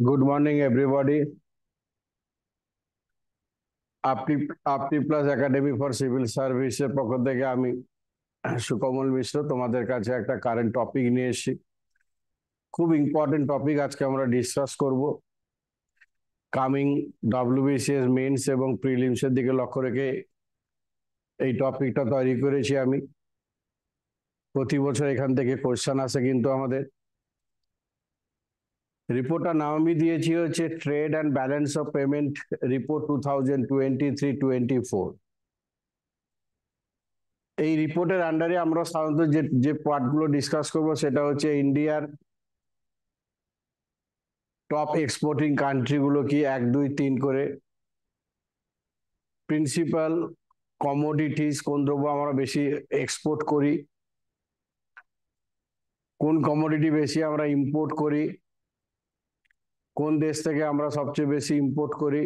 Good morning, everybody. আপনি আপনি plus academy for civil সার্ভিসের পক্ষ থেকে আমি সুকমল মিশ্র তোমাদের কাছে একটা কারেন্ট টপিক নিয়ে এসেছি। খুব ইম্পর্টেন্ট টপিক আজকে আমরা ডিসকাস করব। কামিং ডব্লিউবিসিএস মেন্স এবং প্রিলিমসের দিকে লক্ষ্য রেখে এই টপিকটা তৈরি করেছি আমি। প্রতি বছর এখান থেকে কোশ্চেন আসে কিন্তু আমাদের। রিপোর্টটার নাম আমি দিয়েছি হচ্ছে trade and balance of payment report 2023-24। এই রিপোর্টের আন্ডারে আমরা সাধারণত যে পার্টগুলো ডিসকাস করব সেটা হচ্ছে ইন্ডিয়ার টপ এক্সপোর্টিং কান্ট্রিগুলো কি 1, 2, 3 করে, প্রিন্সিপাল কমোডিটিস কোন দ্রব্য আমরা বেশি এক্সপোর্ট করি, কোন কমোডিটি বেশি আমরা ইম্পোর্ট করি, কোন দেশ থেকে আমরা সবচেয়ে বেশি ইম্পোর্ট করি।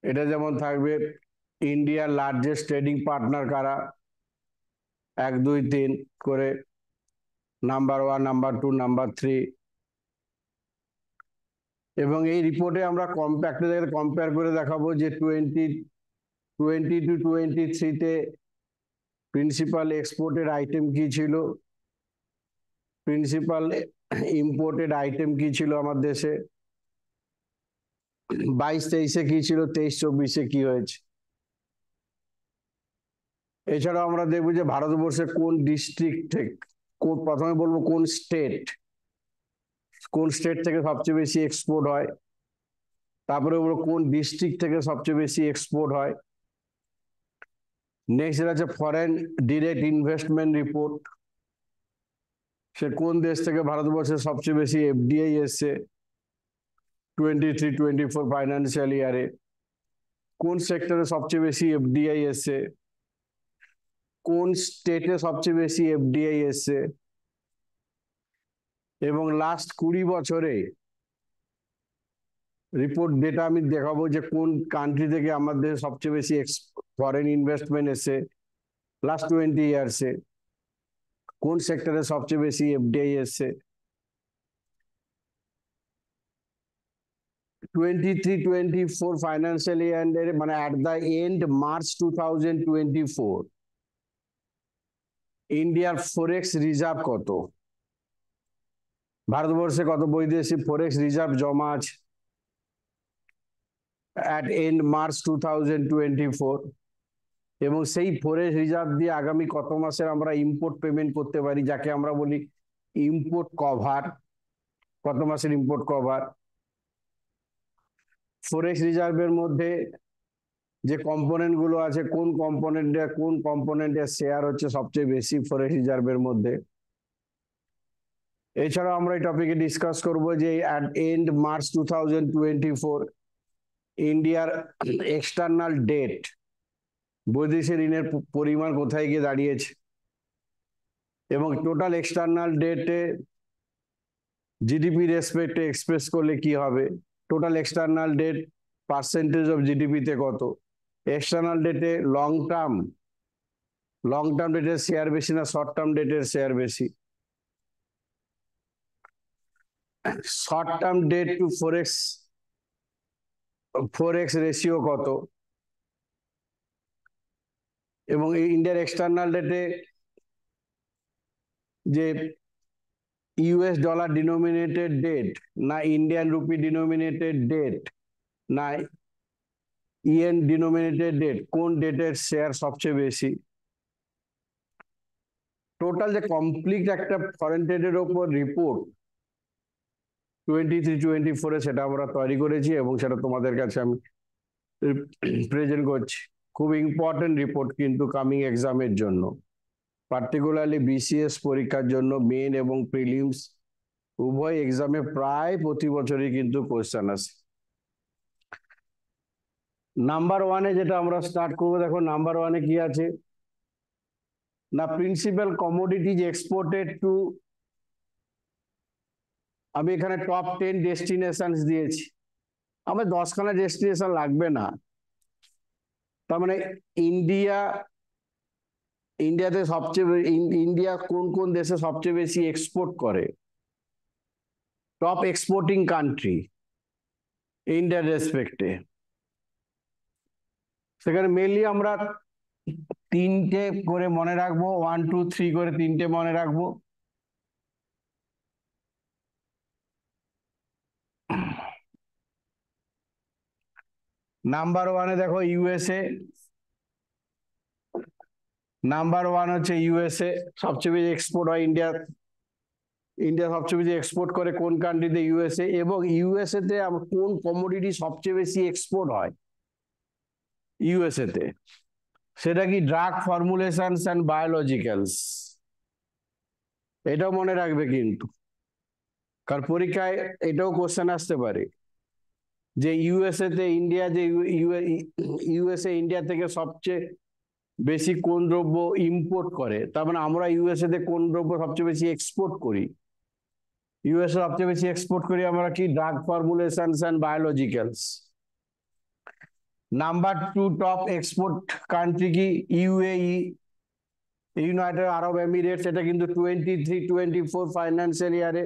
এটা যেমন থাকবে ইন্ডিয়ার লার্জেস্ট ট্রেডিং পার্টনার কারা, 1, 2, 3 করে, নাম্বার 1, নাম্বার 2, নাম্বার 3। এবং এই রিপোর্টে আমরা কম্পেয়ার করে দেখাবো যে 2020-23-তে প্রিন্সিপাল এক্সপোর্টেড আইটেম কি ছিল, প্রিন্সিপাল ইম্পোর্টেড আইটেম কি ছিল আমার দেশে, 22-23-এ কি ছিল, 23-24-এ কি হয়েছে। এছাড়াও আমরা দেখবো যে ভারতবর্ষের কোন ডিস্ট্রিক্ট থেকে, প্রথমে বলবো কোন স্টেট থেকে সবচেয়ে বেশি এক্সপোর্ট হয়, তারপরে বলবো কোন ডিস্ট্রিক্ট থেকে সবচেয়ে বেশি এক্সপোর্ট হয়। নেক্সট যেটা আছে ফরেন ডিরেক্ট ইনভেস্টমেন্ট রিপোর্ট, সে কোন দেশ থেকে ভারতবর্ষের সবচেয়ে বেশি এফডিআই এসছে 23-24 ফাইন্যান্সিয়াল ইয়ারে, কোন সেক্টরে সবচেয়ে বেশি এফডিআই এসছে, কোন স্টেটে সবচেয়ে বেশি এফডিআই এসছে, এবং লাস্ট 20 বছরে রিপোর্ট ডেটা আমি দেখাবো যে কোন কান্ট্রি থেকে আমাদের সবচেয়ে বেশি ফরেন ইনভেস্টমেন্ট এসে লাস্ট 20 ইয়ার্সে, কোন সেক্টরে সবচেয়ে বেশি এফডিআই এসছে। 23-24 ফাইন্যান্সিয়াল ইয়ার মানে অ্যাট দ্য এন্ড মার্চ 2024 ইন্ডিয়ার ফরেক্স রিজার্ভ কত, ভারতবর্ষে কত বৈদেশিক ফরেক্স রিজার্ভ জমা আছে অ্যাট এন্ড মার্চ 2024, এবং সেই ফরেক্স রিজার্ভ দিয়ে আগামী কত মাসের আমরা ইম্পোর্ট পেমেন্ট করতে পারি, যাকে আমরা বলি ইম্পোর্ট কভার, কত মাসের ইম্পোর্ট কভার। ফরেক্স রিজার্ভের মধ্যে যে কম্পোনেন্ট গুলো আছে, কোন কম্পোনেন্টের শেয়ার হচ্ছে সবচেয়ে বেশি ফরেক্স রিজার্ভের মধ্যে। এছাড়াও আমরা এই টপিকে ডিসকাস করব যে অ্যাট এন্ড মার্চ 2024 ইন্ডিয়ার এক্সটার্নাল ডেট, বৈদেশিক ঋণের পরিমাণ কোথায় গিয়ে দাঁড়িয়েছে, এবং টোটাল এক্সটার্নাল ডেটে জিডিপি রেসপেক্টে এক্সপ্রেস করলে কি হবে, total external debt percentage of জিডিপিতে কত, এক্সটার্নাল ডেটে লং টার্ম ডেটের শেয়ার বেশি না শর্ট টার্ম ডেটের শেয়ার বেশি, short term debt to forex ratio কত, এবং ইন্ডিয়ার এক্সটার্নাল ডেটে যে ইউএস ডলার ডিনোমিনেটেড ডেট না ইন্ডিয়ান রুপি ডিনোমিনেটেড ডেট না ইএন ডিনোমিনেটেড ডেট, কোন ডেটের শেয়ার সবচেয়ে বেশি। টোটাল যে কমপ্লিট একটা ফরেন ট্রেডের ওপর রিপোর্ট 23-24-এ সেটা আমরা তৈরি করেছি এবং সেটা তোমাদের কাছে আমি প্রেজেন্ট করছি। খুব ইম্পর্টেন্ট রিপোর্ট কিন্তু কামিং এক্সামের জন্য, পার্টিকুলারলি বিসিএস পরীক্ষার জন্য মেন এবং প্রিলিমস উভয় এক্সামে প্রায় প্রতি বছরই কিন্তু কোশ্চেন আসে। নাম্বার 1-এ যেটা আমরা স্টার্ট করবো, দেখো নাম্বার 1-এ কি আছে না, প্রিন্সিপাল কমোডিটিজ এক্সপোর্টেড টু, আমি এখানে টপ 10 ডেস্টিনেশন দিয়েছি, আমার 10খানা ডেস্টিনেশন লাগবে না। তার মানে ইন্ডিয়া কোন কোন দেশে সবচেয়ে বেশি এক্সপোর্ট করে, টপ এক্সপোর্টিং কান্ট্রি ইন্ডিয়ার রেসপেক্টে, সেখানে মেনলি আমরা তিনটে করে মনে রাখবো, 1 2 3 করে তিনটে মনে রাখবো। নাম্বার ওয়ানে দেখো ইউএসএ, নাম্বার ওয়ান হচ্ছে ইউএসএ, সবচেয়ে বেশি এক্সপোর্ট হয় ইন্ডিয়া, ইন্ডিয়া সবচেয়ে বেশি এক্সপোর্ট করে কোন কান্ট্রিতে? ইউএসএ। এবং ইউএসএ তে কোন কমোডিটি সবচেয়ে বেশি এক্সপোর্ট হয় ইউএসএ তে? সেটা কি? Drug formulations and biologicals. এটাও মনে রাখবে কিন্তু, কারণ পরীক্ষায় এটাও কোশ্চেন আসতে পারে যে ইউএসএ তে ইন্ডিয়া, যে ইউএসএ ইন্ডিয়া থেকে সবচেয়ে বেশি কোন দ্রব্য ইম্পোর্ট করে, তার মানে আমরা ইউএসএ তে কোন দ্রব্য সবচেয়ে বেশি এক্সপোর্ট করি? ইউএসএ সবচেয়ে বেশি এক্সপোর্ট করি আমরা কি? Drug formulations and biologicals. Number two top export country কি? UAE, United Arab Emirates. এটা কিন্তু 23-24 ফাইন্যান্সিয়াল ইয়ারে।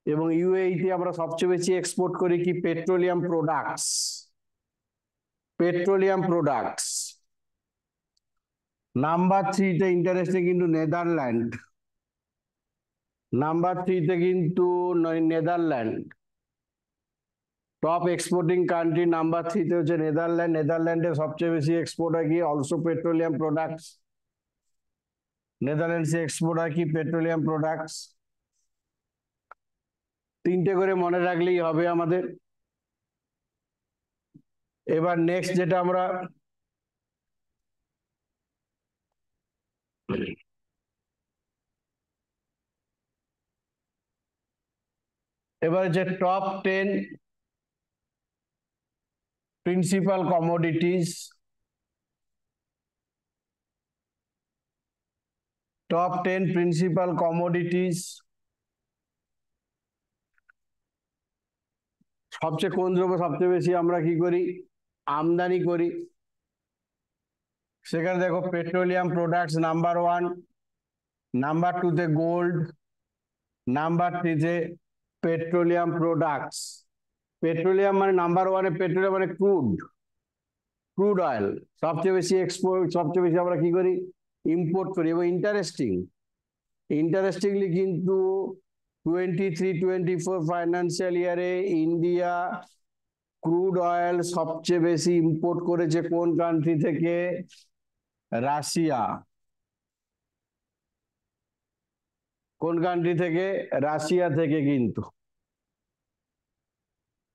এবং ইউএই তে আমরা সবচেয়ে বেশি এক্সপোর্ট করি কি? Petroleum products, petroleum products. Number থ্রিতে ইন্টারেস্টে কিন্তু নেদারল্যান্ড, নাম্বার থ্রিতে কিন্তু Netherland, top exporting country number থ্রিতে হচ্ছে নেদারল্যান্ড। নেদারল্যান্ডে সবচেয়ে বেশি এক্সপোর্ট হয় কি? Also petroleum products. নেদারল্যান্ডসে এক্সপোর্ট হয় কি? Petroleum products. তিনটে করে মনে রাখলেই হবে আমাদের। এবার নেক্সট যেটা আমরা এবার যে top 10 principal commodities, top 10 principal commodities সবচেয়ে কোন দ্রব্য সবচেয়ে বেশি আমরা কি করি? আমদানি করি। সেখানে দেখো petroleum products number one, number টুতে গোল্ড, নাম্বার থ্রিতে পেট্রোলিয়াম প্রোডাক্টস। পেট্রোলিয়াম মানে নাম্বার ওয়ানে, পেট্রোলিয়াম মানে ক্রুড, ক্রুড অয়েল সবচেয়ে বেশি এক্সপোর্ট, সবচেয়ে বেশি আমরা কি করি? ইম্পোর্ট করি। এবং ইন্টারেস্টিংলি কিন্তু 23-24 ফাইন্যান্সিয়াল ইয়ারে ইন্ডিয়া ক্রুড অয়েল সবচেয়ে বেশি ইম্পোর্ট করেছে কোন কান্ট্রি থেকে? রাশিয়া। কোন কান্ট্রি থেকে? রাশিয়া থেকে কিন্তু।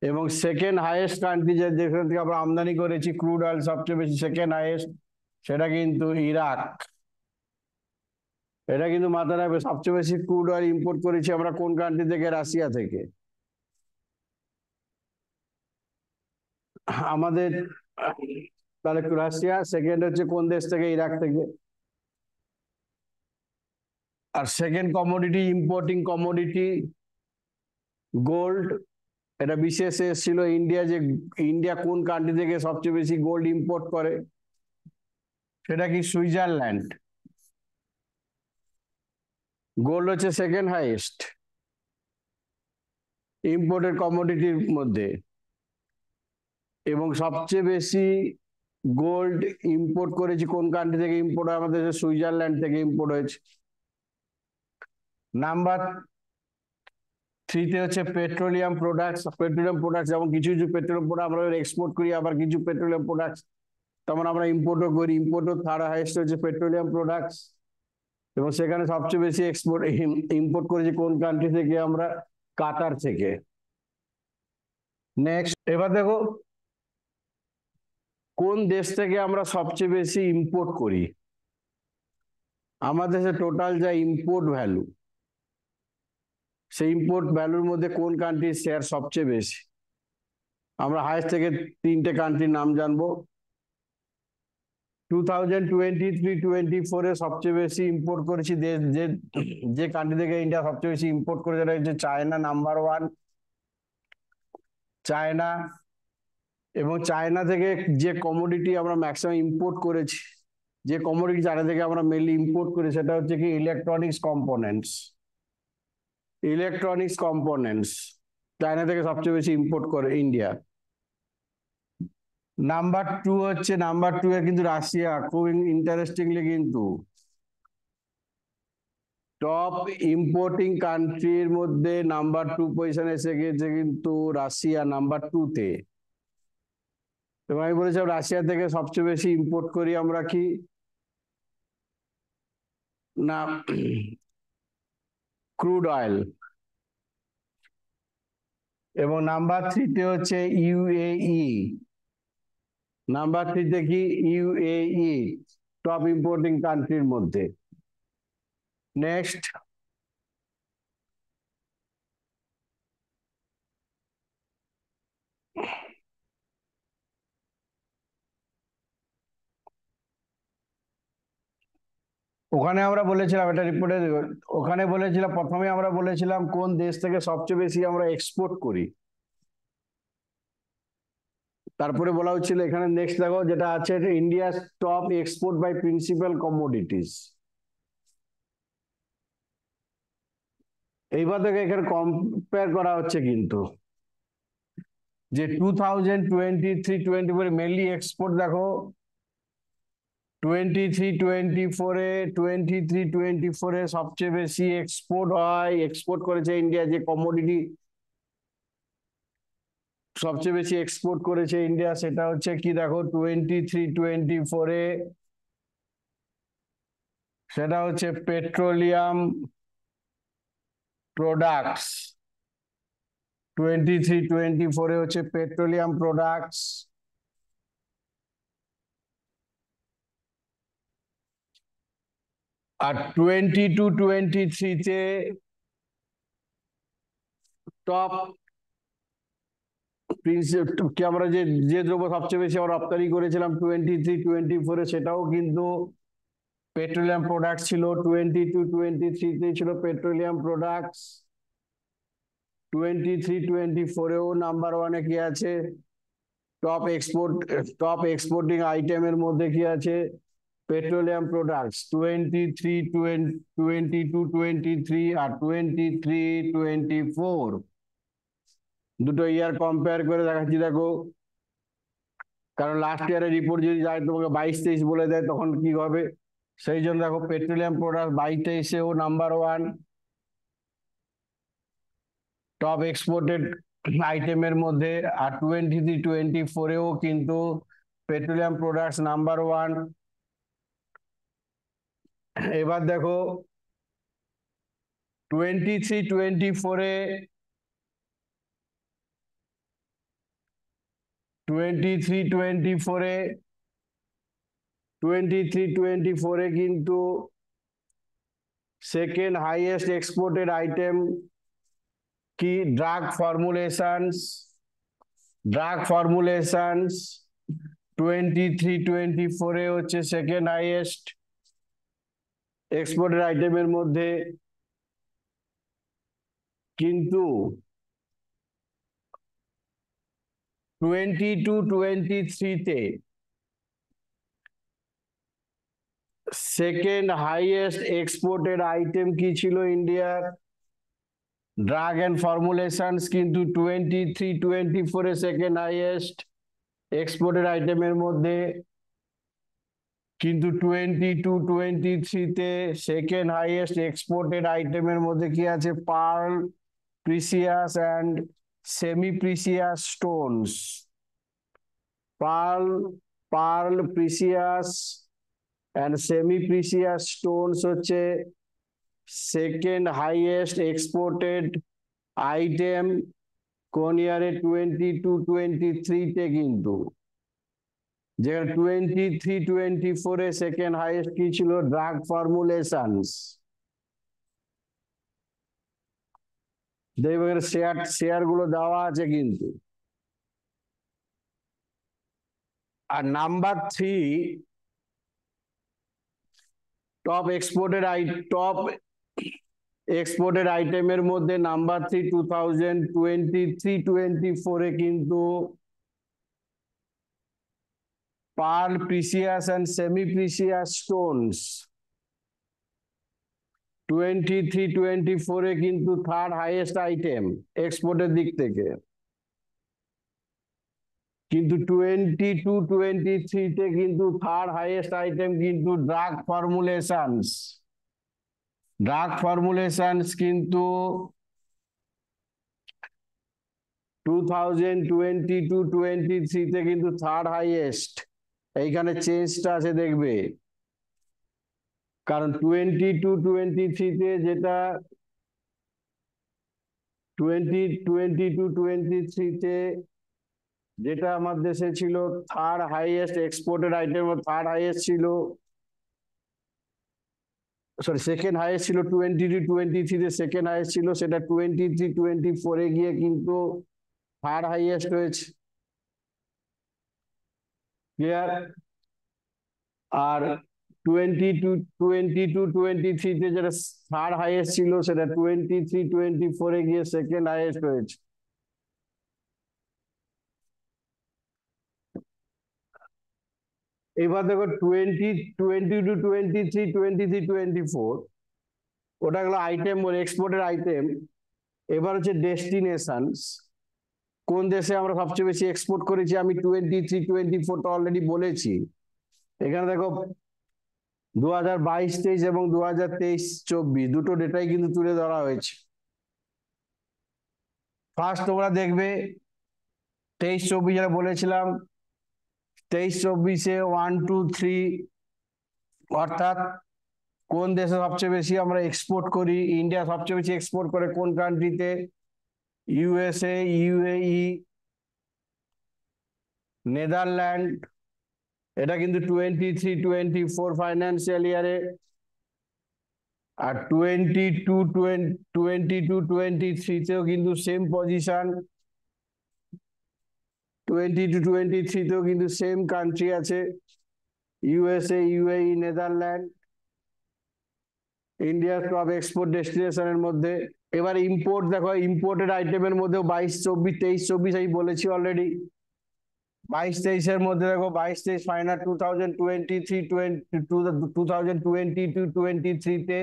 এবং সেকেন্ড হাইয়েস্ট কান্ট্রি যেখান থেকে আমরা আমদানি করেছি ক্রুড অয়েল সবচেয়ে বেশি, সেকেন্ড হাইয়েস্ট, সেটা কিন্তু ইরাক। এটা কিন্তু মাথায় রাখবে, সবচেয়ে বেশি ক্রুড অয়েল ইম্পোর্ট করেছি আমরা কোন কান্ট্রি থেকে? রাশিয়া থেকে। আমাদের তাহলে রাশিয়া, সেকেন্ড হচ্ছে কোন দেশ থেকে? ইরাক থেকে। আর second commodity, importing commodity gold. এটা বিশেষ এসেছিল ইন্ডিয়া, যে ইন্ডিয়া কোন কান্ট্রি থেকে সবচেয়ে বেশি গোল্ড ইম্পোর্ট করে? সেটা কি? সুইজারল্যান্ড। গোল্ড হচ্ছে সেকেন্ড হাইয়েস্ট ইম্পোর্টেড কমোডিটির মধ্যে। এবং সবচেয়ে বেশি গোল্ড ইম্পোর্ট করেছি কোন কান্ট্রি থেকে? ইম্পোর্ট হয় আমাদের সুইজারল্যান্ড থেকে ইম্পোর্ট হয়েছে। নাম্বার থ্রিতে হচ্ছে পেট্রোলিয়াম প্রোডাক্টস। পেট্রোলিয়াম প্রোডাক্টস যেমন কিছু কিছু পেট্রোলিয়াম প্রোডাক্ট আমরা এক্সপোর্ট করি, আবার কিছু পেট্রোলিয়াম প্রোডাক্টস তেমন আমরা ইম্পোর্টও করি। ইম্পোর্টও থার্ড হাইয়েস্ট হচ্ছে পেট্রোলিয়াম প্রোডাক্টস। এবং সেখানে সবচেয়ে বেশি এক্সপোর্ট ইম্পোর্ট করেছি কোন কান্ট্রি থেকে? আমরা কাতার থেকে। নেক্সট এবার দেখো কোন দেশ থেকে আমরা সবচেয়ে বেশি ইম্পোর্ট করি। আমাদের দেশে টোটাল যা ইম্পোর্ট ভ্যালু, সেই ইম্পোর্ট ভ্যালুর মধ্যে কোন কান্ট্রির শেয়ার সবচেয়ে বেশি? আমরা হাইয়েস্ট থেকে তিনটে কান্ট্রির নাম জানবো। 2023-24 এ সবচেয়ে বেশি ইম্পোর্ট করেছি যে কান্ট্রি থেকে ইন্ডিয়া সবচেয়ে বেশি ইম্পোর্ট করেছে, সেটা হচ্ছে চায়না, নাম্বার ওয়ান চায়না। এবং চায়না থেকে যে কমোডিটি আমরা ম্যাক্সিমাম ইম্পোর্ট করেছি, যে কমোডিটি চায়না থেকে আমরা মেনলি ইম্পোর্ট করি, সেটা হচ্ছে কি? Electronics components. Electronics components China থেকে সবচেয়ে বেশি ইম্পোর্ট করে ইন্ডিয়া। নাম্বার 2 হচ্ছে, নাম্বার 2 এ কিন্তু রাশিয়া, খুব ইন্টারেস্টিংলি কিন্তু টপ ইম্পোর্টিং কান্ট্রির মধ্যে নাম্বার 2 পজিশনে এসে গেছে কিন্তু রাশিয়া নাম্বার 2 তে। এবং আমি বলেছিলাম রাশিয়া থেকে সবচেয়ে বেশি ইম্পোর্ট করি আমরা কি না, ক্রুড অয়েল। এবং নাম্বার 3 তে হচ্ছে ইউএই। নাম্বার 3 তে কি ইউএই, টপ ইম্পোর্টিং কান্ট্রির মধ্যে। নেক্সট, ওখানে আমরা বলেছিলাম এটা রিপোর্টে, ওখানে বলেছিলাম প্রথমে আমরা বলেছিলাম কোন দেশ থেকে সবচেয়ে বেশি আমরা এক্সপোর্ট করি, তারপরে বলা হচ্ছিল এখানে নেক্সট দেখো যেটা আছে, India top export by principal commodities. এইবার দেখো এখানে কম্পেয়ার করা হচ্ছে কিন্তু যে 2023-24 মেনলি এক্সপোর্ট দেখো, 23-24 সবচেয়ে বেশি এক্সপোর্ট হয়, এক্সপোর্ট করেছে ইন্ডিয়া যে কমোডিটি সবচেয়ে বেশি এক্সপোর্ট করেছে ইন্ডিয়া সেটা হচ্ছে কি দেখো 23-24 সেটা হচ্ছে পেট্রোলিয়াম প্রোডাক্টস। 23-24 হচ্ছে পেট্রোলিয়াম প্রোডাক্টস। আর 22-23 তে টপ কি আমরা যে যে দ্রব্য সবচেয়ে বেশি আমরা রপ্তানি করেছিলাম 23-24 সেটাও কিন্তু পেট্রোলিয়াম প্রোডাক্ট ছিল। 22-23 তে ছিল পেট্রোলিয়াম প্রোডাক্টস। 23-24 নাম্বার 1 কি আছে, টপ এক্সপোর্টিং আইটেমের মধ্যে কি আছে, পেট্রোলিয়াম প্রোডাক্টস। 22-23 আর 23-24 দুটো ইয়ার কম্পেয়ার করে দেখাচ্ছি দেখো, কারণ লাস্ট ইয়ারের রিপোর্ট যদি যায় তোমাকে 22-23 বলে দেয় তখন কি হবে, সেই জন্য দেখো পেট্রোলিয়াম প্রোডাক্ট 22-23 ও নাম্বার 1 টপ এক্সপোর্টেড আইটেমের মধ্যে। আর 23-24 কিন্তু পেট্রোলিয়াম প্রোডাক্টস নাম্বার 1। এবার দেখো 23-24 কিন্তু সেকেন্ড হাইয়েস্ট এক্সপোর্টেড আইটেম কি, ড্রাগ ফর্মুলেশনস। 23-24 হচ্ছে সেকেন্ড হাইয়েস্ট এক্সপোর্টেড আইটেমের মধ্যে। কিন্তু 22-23 তে সেকেন্ড হাইয়েস্ট এক্সপোর্টেড আইটেম কি ছিল ইন্ডিয়ার, ড্রাগ এন্ড ফর্মুলেশনস, কিন্তু 23-24 সেকেন্ড হাইয়েস্ট এক্সপোর্টেড আইটেমের মধ্যে। কিন্তু 22-23 তে সেকেন্ড হাইয়েস্ট এক্সপোর্টেড আইটেমের মধ্যে কি আছে, pearl, precious and semi precious stones. Pearl, precious and semi precious stones হচ্ছে সেকেন্ড হাইয়েস্ট এক্সপোর্টেড আইটেম কোন ইয়ারে, 22-23 তে কিন্তু। যেখানে 23-24 সেকেন্ড হাইয়েস্ট কি ছিল, ড্রাগ ফর্মুলেশনস। দেখবেন শেয়ার গুলো দেওয়া আছে কিন্তু। আর নাম্বার 3 টপ এক্সপোর্টেড আইটেমের মধ্যে নাম্বার 3 2023-24 কিন্তু pearl, precious and semi precious stones. 23-24 কিন্তু থার্ড হাইয়েস্ট আইটেম এক্সপোর্টের দিক থেকে, কিন্তু 22-23 কিন্তু থার্ড হাইয়েস্ট আইটেম কিন্তু ড্রাগ ফর্মুলেশনস কিন্তু 2022-23 কিন্তু থার্ড হাইয়েস্ট। এইখানে চেঞ্জটা আছে দেখবে, কারণ 22-23 যেটা 2022-23 যেটা আমার দেশে ছিল third highest exported item, third highest ছিল, সরি সেকেন্ড হাইয়েস্ট ছিল 22-23 সেকেন্ড হাইয়েস্ট ছিল, সেটা 23-24 গিয়ে কিন্তু থার্ড হাইয়েস্ট হয়েছে। ক্লিয়ার? আর 22-23 যেটা থার্ড হাইয়েস্ট ছিল সেটা 23-24 গিয়ে সেকেন্ড হাইয়েস্ট হয়েছে। এবার দেখো 23-24 ওটা গেলো আইটেম বলে এক্সপোর্টের আইটেম। এবার হচ্ছে ডেস্টিনেশনস, কোন দেশে আমরা সবচেয়ে বেশি এক্সপোর্ট করেছি, আমি 23-24টা অলরেডি বলেছি। এখানে দেখো 2022-23 এবং 2023-24 দুটো ডেটাই কিন্তু তুলে ধরা হয়েছে। ফার্স্ট তোমরা দেখবে 23-24 যেটা বলেছিলাম, 23-24-এ 1, 2, 3 অর্থাৎ কোন দেশে সবচেয়ে বেশি আমরা এক্সপোর্ট করি, ইন্ডিয়া সবচেয়ে বেশি এক্সপোর্ট করে কোন কান্ট্রিতে, ইউএসএ, ইউএই, নেদারল্যান্ড। এটা কিন্তু 23-24 ফাইন্যান্সিয়াল ইয়ারে। আর 22-23-তেও কিন্তু সেম পজিশন, 22-23-তেও কিন্তু সেম কান্ট্রি আছে, ইউএসএ, ইউএই, নেদারল্যান্ড ইন্ডিয়ার টপ এক্সপোর্ট ডেস্টিনেশনের মধ্যে। এবার ইম্পোর্ট দেখো, ইম্পোর্টেড আইটেমের মধ্যেও 22-24, 23-24 আমি বলেছি অলরেডি। 22-23-এর মধ্যে দেখো 22-23 ফাইনাল 2022-23-তে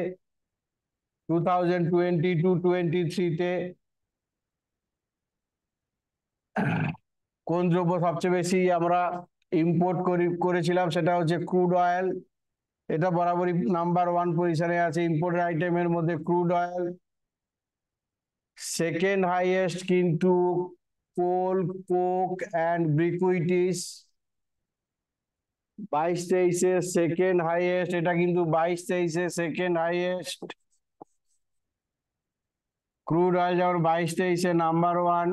2022-23-তে কোন দ্রব্য সবচেয়ে বেশি আমরা ইম্পোর্ট করেছিলাম, সেটা হচ্ছে ক্রুড অয়েল। এটা বরাবরই নাম্বার 1 পজিশনে আছে ইম্পোর্টেড আইটেমের মধ্যে ক্রুড অয়েল। সেকেন্ড হাইয়েস্ট কিন্তু কোল, কোক অ্যান্ড ব্রিকুইটিস। 22-23-এ সেকেন্ড হাইয়েস্ট, এটা কিন্তু 22-23-এ সেকেন্ড হাইয়েস্ট। ক্রুড অয়েল যেমন 22-23-এ নাম্বার 1,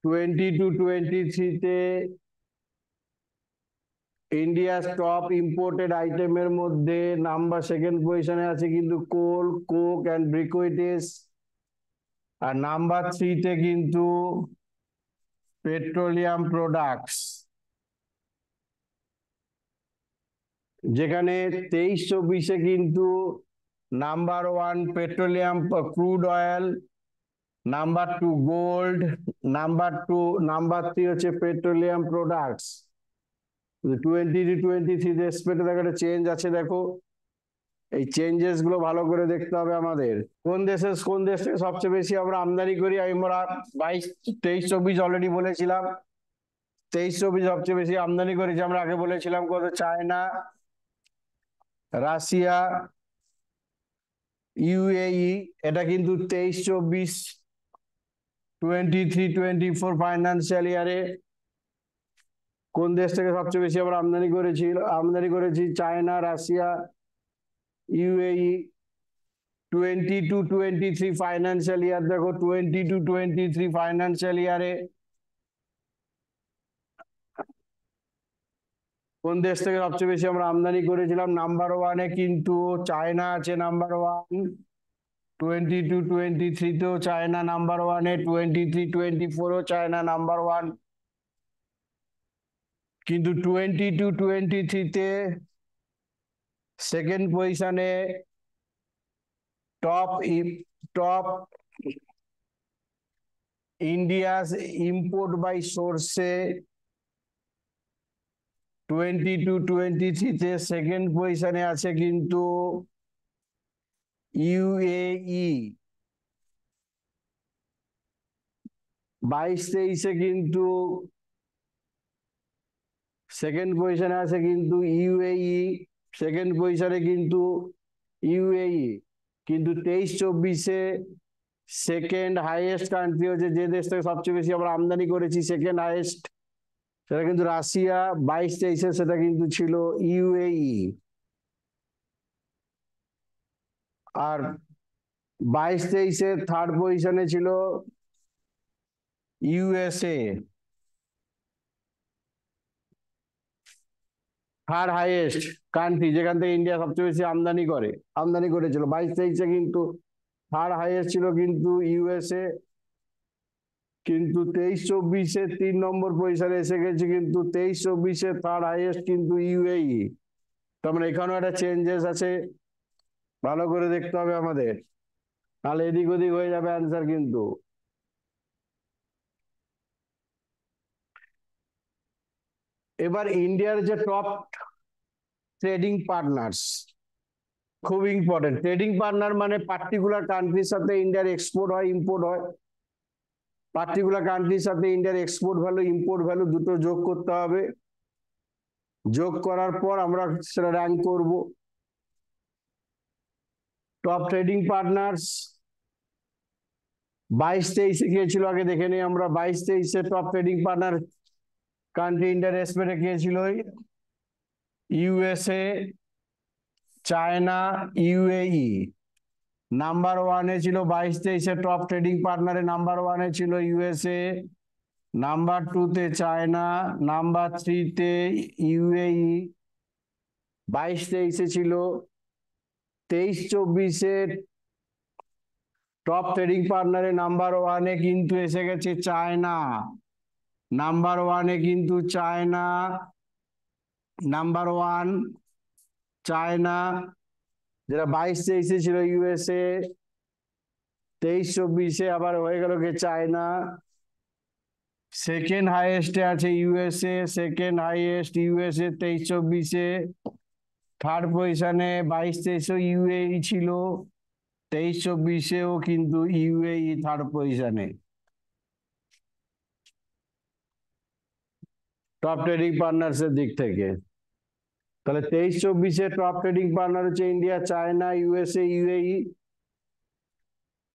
22-23-তে ইন্ডিয়ার টপ ইম্পোর্টেড আইটেমের মধ্যে নাম্বার সেকেন্ড পজিশনে আছে কিন্তু কোল, কোক অ্যান্ড ব্রিকুইটিস। আর নাম্বার 3-তে কিন্তু পেট্রোলিয়াম প্রোডাক্টস, যেখানে 23-24-এ কিন্তু number 1 petroleum crude oil, number 2 gold, number 3 হচ্ছে পেট্রোলিয়াম প্রোডাক্টস। 20-23-তে স্পেটে দেখো একটা চেঞ্জ আছে, দেখো এই চেঞ্জেস গুলো ভালো করে দেখতে হবে আমাদের। কোন দেশ থেকে সবচেয়ে বেশি আমরা আমদানি করি, আমরা 23-24 অলরেডি বলেছিলাম। 23-24 সবচেয়ে বেশি আমদানি করেছি আমরা আগে বলেছিলাম কত, চায়না, রাশিয়া, ইউএই। এটা কিন্তু 23-24 23-24 ফাইন্যান্সিয়াল ইয়ারে কোন দেশ থেকে সবচেয়ে বেশি আমরা আমদানি করেছি, China, Russia, UAE. 22-23 financial year দেখো, 22-23 ফাইন্যান্সিয়াল ইয়ারে কোন দেশ থেকে সবচেয়ে বেশি আমরা আমদানি করেছিলাম, নাম্বার 1-এ কিন্তু চায়না আছে নাম্বার 1। 22-23-তেও চায়না নাম্বার 1-এ, 23-24-ও চায়না নাম্বার 1। কিন্তু 22-23-তে সেকেন্ড পজিশনে টপ ইন্ডিয়াস ইম্পোর্ট বাই সোর্সে 22-23-তে সেকেন্ড পজিশনে আছে কিন্তু ইউএই। 22-23-এ কিন্তু সেকেন্ড পজিশনে আছে কিন্তু ইউএই। সেকেন্ড পজিশনে কিন্তু ইউএই, কিন্তু 23-24-এ সেকেন্ড হাইয়েস্ট কান্ট্রি হচ্ছে, যে দেশ থেকে সবচেয়ে বেশি আমরা আমদানি করেছি সেকেন্ড হাইয়েস্ট, সেটা কিন্তু রাশিয়া। 22-23-এ সেটা কিন্তু ছিল ইউএই। আর 22-23-এ থার্ড পজিশনে ছিল ইউএসএ, থার্ড হাইয়েস্ট কান্ট্রি, যেখান থেকে ইন্ডিয়া সবচেয়ে বেশি আমদানি করেছিল। 22-23-এ কিন্তু থার্ড হাইয়েস্ট ছিল কিন্তু ইউএসএ, কিন্তু 23-24-এ 3 নম্বর পজিশনে এসে গেছে, কিন্তু 23-24-এ থার্ড হাইয়েস্ট কিন্তু ইউএই। তার মানে এখানেও একটা চেঞ্জেস আছে, ভালো করে দেখতে হবে আমাদের, তাহলে এদিক ওদিক হয়ে যাবে অ্যান্সার। কিন্তু এবার ইন্ডিয়ার যে টপ ট্রেডিং পার্টনার্স, খুব ইম্পর্টেন্ট। ট্রেডিং পার্টনার মানে পার্টিকুলার কান্ট্রির সাথে ইন্ডিয়ার এক্সপোর্ট হয়, ইম্পোর্ট হয়। পার্টিকুলার কান্ট্রির সাথে ইন্ডিয়ার এক্সপোর্ট ভ্যালু, ইম্পোর্ট ভ্যালু দুটো যোগ করতে হবে। যোগ করার পর আমরা সেটা র্যাঙ্ক করব। টপ ট্রেডিং পার্টনার্স 22-23-এ গিয়েছিল, আগে দেখে নিই আমরা। 22-23-এ টপ ট্রেডিং পার্টনার কান্ট্রি ইন্ডিয়ার রেসপেক্টে গিয়েছিল ইউএসএ, চায়না, ইউএই। নাম্বার ওয়ানে ছিল 22-23-এ টপ ট্রেডিং পার্টনারে, নাম্বার ওয়ানে ছিল ইউএসএ, নাম্বার 2-তে চায়না, নাম্বার 3-তে ইউএই। 22-23-এ ছিল। 23-24-এ টপ ট্রেডিং পার্টনারে নাম্বার ওয়ানে কিন্তু এসে গেছে চায়না। নাম্বার ওয়ানে কিন্তু চায়না, নাম্বার ওয়ান চায়না, যেটা 22-23-এ ছিল ইউএসএ। 23-24-এ আবার হয়ে গেল কি চায়না। সেকেন্ড হাইয়েস্টে আছে ইউএসএ, সেকেন্ড হাইয়েস্ট ইউএসএ 23-24-এ। থার্ড পজিশনে 22-23-এ ইউএই ছিল, 23-24-এও কিন্তু ইউএই থার্ড পজিশনে টপ ট্রেডিং পার্টনার্স এর দিক থেকে। তাহলে 23-24-এ টপ ট্রেডিং পার্টনার হচ্ছে ইন্ডিয়া, চায়না, ইউএসএ, ইউএই।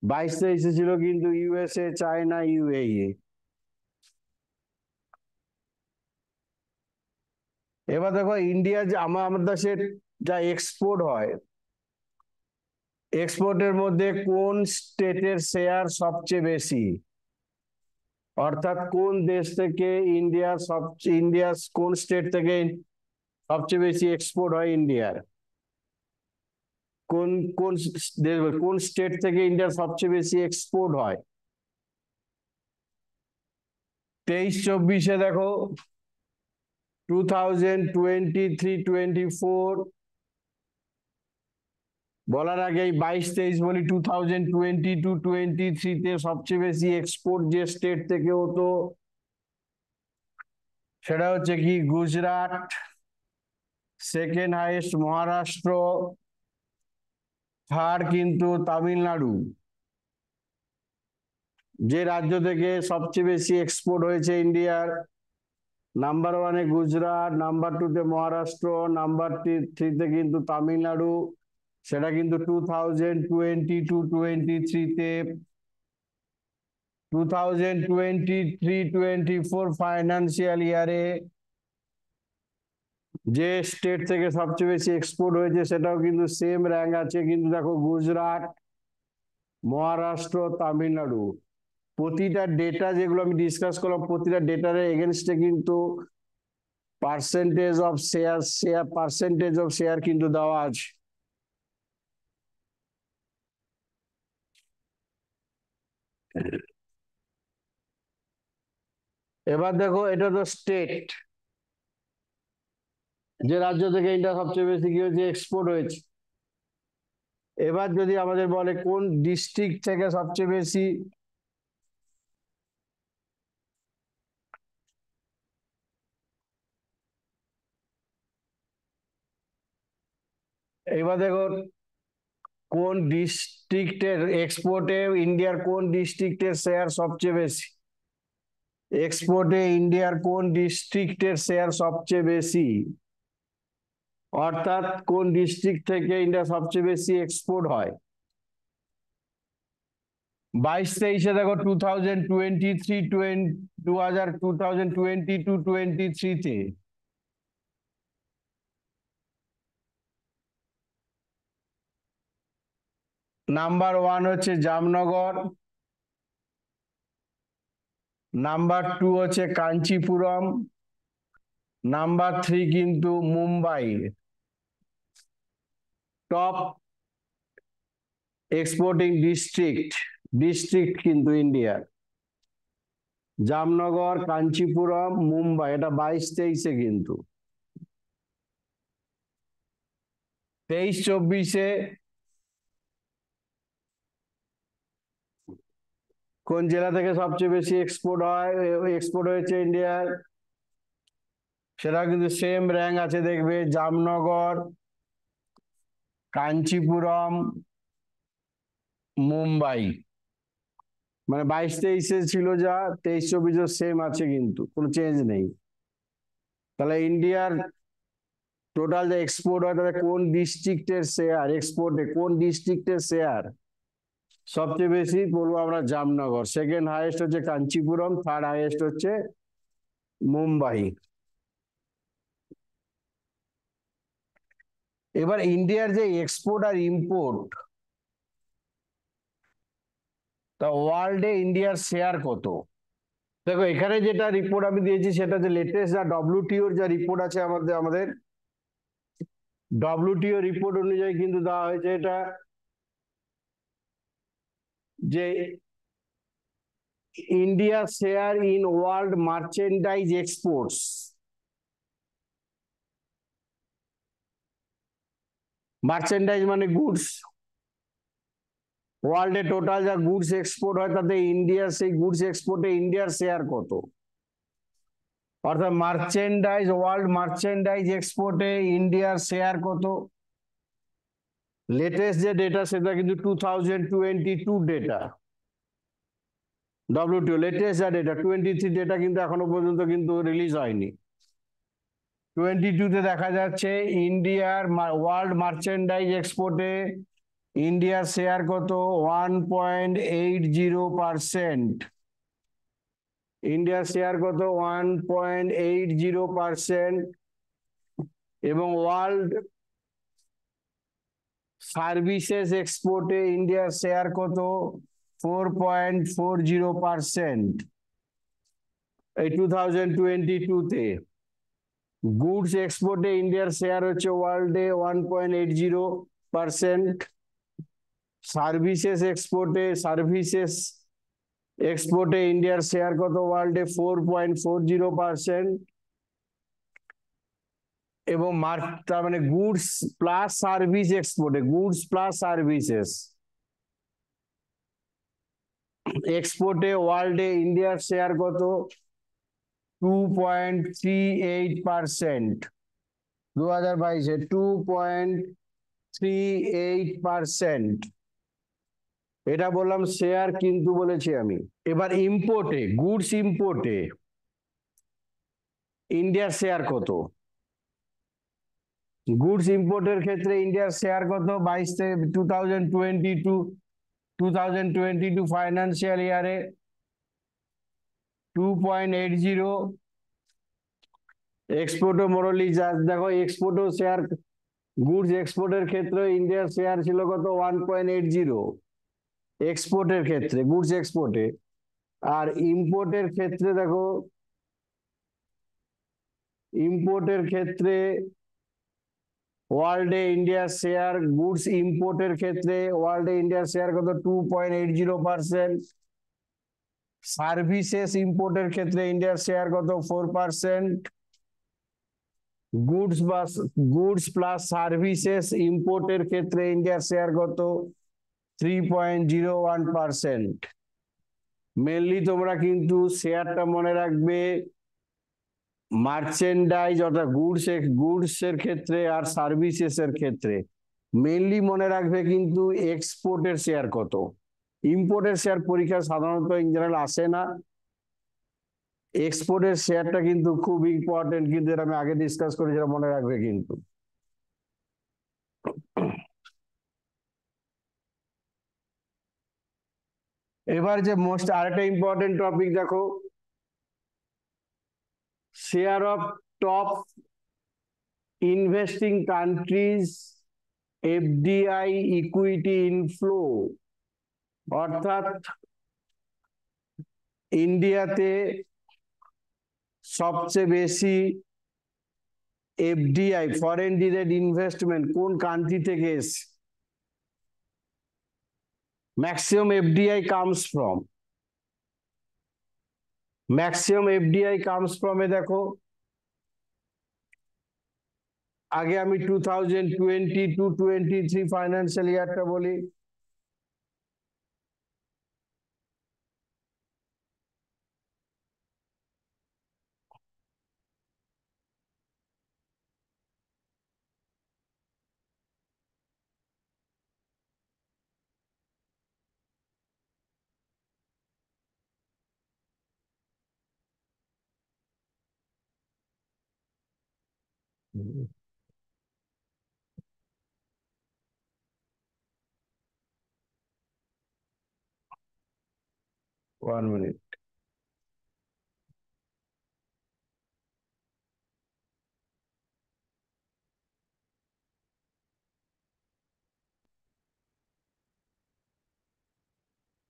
22-23-এ ছিল কিন্তু ইউএসএ, চায়না, ইউএই। এবার দেখো ইন্ডিয়া যে আমাদের দেশের যা এক্সপোর্ট হয়, এক্সপোর্টের মধ্যে কোন স্টেটের শেয়ার সবচেয়ে বেশি, অর্থাৎ কোন দেশ থেকে ইন্ডিয়ার কোন স্টেট থেকে সবচেয়ে বেশি এক্সপোর্ট হয় ইন্ডিয়ার, কোন কোন কোন স্টেট থেকে ইন্ডিয়ার সবচেয়ে বেশি এক্সপোর্ট হয়। 23-24-এ দেখো, 2023-24 বলার আগে 22-23 বলি, 2022-23-তে সবচেয়ে বেশি এক্সপোর্ট যে স্টেট থেকে হতো সেটা হচ্ছে কি Gujarat, second highest Maharashtra, third কিন্তু তামিলনাড়ু। যে রাজ্য থেকে সবচেয়ে বেশি এক্সপোর্ট হয়েছে ইন্ডিয়ার, নাম্বার ওয়ানে গুজরাট, নাম্বার 2-তে মহারাষ্ট্র, নাম্বার 3-তে কিন্তু তামিলনাড়ু। সেটা কিন্তু 2022-23-তে, 2023-24 ফাইন্যান্সিয়াল ইয়ারে যে স্টেট থেকে সবচেয়ে বেশি এক্সপোর্ট হয়েছে সেটাও কিন্তু সেম র্যাঙ্ক আছে, কিন্তু দেখো গুজরাট, মহারাষ্ট্র, তামিলনাড়ু। প্রতিটা ডেটা যেগুলো আমি ডিসকাস করলাম, প্রতিটা ডেটার এগেনস্টে কিন্তু পার্সেন্টেজ অফ শেয়ার কিন্তু দেওয়া আছে। এবার দেখো, এটা তো স্টেট, যে রাজ্য থেকে ইন্ডিয়া সবচেয়ে বেশি কি হয়েছে, এক্সপোর্ট হয়েছে। এবার যদি আমাদের বলে কোন ডিস্ট্রিক্ট থেকে সবচেয়ে বেশি এবার দেখো কোন ডিস্ট্রিক্টের এক্সপোর্টে ইন্ডিয়ার কোন ডিস্ট্রিক্টের শেয়ার সবচেয়ে বেশি, এক্সপোর্টে ইন্ডিয়ার কোন ডিস্ট্রিক্টের শেয়ার সবচেয়ে বেশি, অর্থাৎ কোন ডিস্ট্রিক্ট থেকে ইন্ডিয়া সবচেয়ে বেশি এক্সপোর্ট হয়। 22-23 দেখো 2022-23 নাম্বার 1 হচ্ছে জামনগর, নাম্বার 2 হচ্ছে কাঞ্চিপুরম, নাম্বার 3 কিন্তু মুম্বাই। টপ এক্সপোর্টিং ডিস্ট্রিক্ট কিন্তু ইন্ডিয়ার জামনগর, কাঞ্চিপুরম, মুম্বাই, এটা 22-23 কিন্তু। 23-24 কোন জেলা থেকে সবচেয়ে বেশি এক্সপোর্ট হয়েছে ইন্ডিয়ার, সেটা কিন্তু সেম র্যাঙ্ক আছে, দেখবে জামনগর, কাঞ্চিপুরম, মুম্বাই, মানে 22-23 ছিল যা 23-24 সেম আছে, কিন্তু কোনো চেঞ্জ নেই। তাহলে ইন্ডিয়ার টোটাল যে এক্সপোর্ট হয় তাহলে কোন ডিস্ট্রিক্টের শেয়ার এক্সপোর্টে, কোন ডিস্ট্রিক্টের শেয়ার সবচেয়ে বেশি, বলবো আমরা জামনগর। সেকেন্ড হাইয়েস্ট হচ্ছে কাঞ্চিপুরম, থার্ড হাইয়েস্ট হচ্ছে মুম্বাই। এবার ইন্ডিয়ার যে এক্সপোর্ট আর ইম্পোর্ট, তা ওয়ার্ল্ডে ইন্ডিয়ার শেয়ার কত? দেখো এখানে যেটা রিপোর্ট আমি দিয়েছি সেটা যে লেটেস্ট যা ডব্লিউটিওর যা রিপোর্ট আছে আমাদের ডব্লিউটিও রিপোর্ট অনুযায়ী কিন্তু দেওয়া হয়েছে এটা, যে India share in world merchandise exports, merchandise মানে গুডস, ওয়ার্ল্ডে টোটাল যা গুডস এক্সপোর্ট হয় তাতে ইন্ডিয়ার সেই গুডস এক্সপোর্টে ইন্ডিয়ার শেয়ার কত, অর্থাৎ ওয়ার্ল্ড মার্চেন্ডাইজ এক্সপোর্টে ইন্ডিয়ার শেয়ার কত। লেটেস্ট যে ডেটা সেটা কিন্তু 2022 ডেটা, ডব্লিউটিও লেটেস্ট যা ডেটা, 23 ডেটা কিন্তু এখনো পর্যন্ত কিন্তু রিলিজ হয়নি। 22-তে দেখা যাচ্ছে ইন্ডিয়ার ওয়ার্ল্ড মার্চেন্ডাইজ এক্সপোর্টে ইন্ডিয়ার শেয়ার কত, 1.80%। ইন্ডিয়ার শেয়ার কত, 1.80%। এবং ওয়ার্ল্ড সার্ভিসেস এক্সপোর্টে ইন্ডিয়ার শেয়ার কত, 4.40%। এই 2022-তে গুডস এক্সপোর্টে ইন্ডিয়ার শেয়ার হচ্ছে ওয়ার্ল্ডে 1.80%। সার্ভিসেস এক্সপোর্টে ইন্ডিয়ার শেয়ার কত, ওয়ার্ল্ডে 4.40%। এবং তার মানে গুডস প্লাস সার্ভিস এক্সপোর্টে, গুডস প্লাস সার্ভিসেস এক্সপোর্টে ওয়ার্ল্ডে ইন্ডিয়ার শেয়ার কত, 2.38%। 2022-এ 2.38%। এটা বললাম শেয়ার, কিন্তু বলেছি আমি। এবার ইম্পোর্টে, গুডস ইম্পোর্টে ইন্ডিয়ার শেয়ার কত, গুডস ইম্পোর্টের ক্ষেত্রে ইন্ডিয়ার শেয়ার কত 2022 ফাইন্যান্সিয়াল ইয়ারে, 2.80। এক্সপোর্টও মোরলি দেখো এক্সপোর্টও শেয়ার, গুডস এক্সপোর্টের ক্ষেত্রে ইন্ডিয়ার শেয়ার ছিল কত, 1.80 এক্সপোর্টের ক্ষেত্রে, গুডস এক্সপোর্টে। আর ইম্পোর্টের ক্ষেত্রে দেখো, ইম্পোর্টের ক্ষেত্রে ওয়ার্ল্ডে ইন্ডিয়ার শেয়ার, গুডস ইম্পোর্টের ক্ষেত্রে ওয়ার্ল্ডে ইন্ডিয়ার শেয়ার কত, 2.80%। সার্ভিসেস ইম্পোর্টের ক্ষেত্রে ইন্ডিয়ার শেয়ার কত, 4%। গুডস প্লাস সার্ভিসেস ইম্পোর্টের ক্ষেত্রে ইন্ডিয়ার শেয়ার কত, 3.01%। মেনলি তোমরা কিন্তু শেয়ারটা মনে রাখবে মার্চেন্ডাইজ অর্থাৎ গুডস এর ক্ষেত্রে আর সার্ভিসেস এর ক্ষেত্রে। মেইনলি মনে রাখবে কিন্তু এক্সপোর্টের শেয়ার কত, ইম্পোর্টের শেয়ার পরীক্ষা সাধারণত ইন জেনারেল আসে না। এক্সপোর্টের শেয়ারটা কিন্তু খুব ইম্পর্টেন্ট, কিন্তু এটা আমি আগে ডিসকাস করি, যেটা মনে রাখবে কিন্তু। এবার যে মোস্ট আরেকটা ইম্পর্টেন্ট টপিক দেখো, share of top investing countries FDI equity inflow, অর্থাৎ ইন্ডিয়াতে সবচেয়ে বেশি এফডিআই ফরেন ডিরেক্ট ইনভেস্টমেন্ট কোন কান্ট্রি থেকে এসে, maximum FDI comes from, maximum FDI comes from a দেখো, আগে আমি 2022-23 ফাইন্যান্সিয়াল ইয়ারটা বলি। One minute.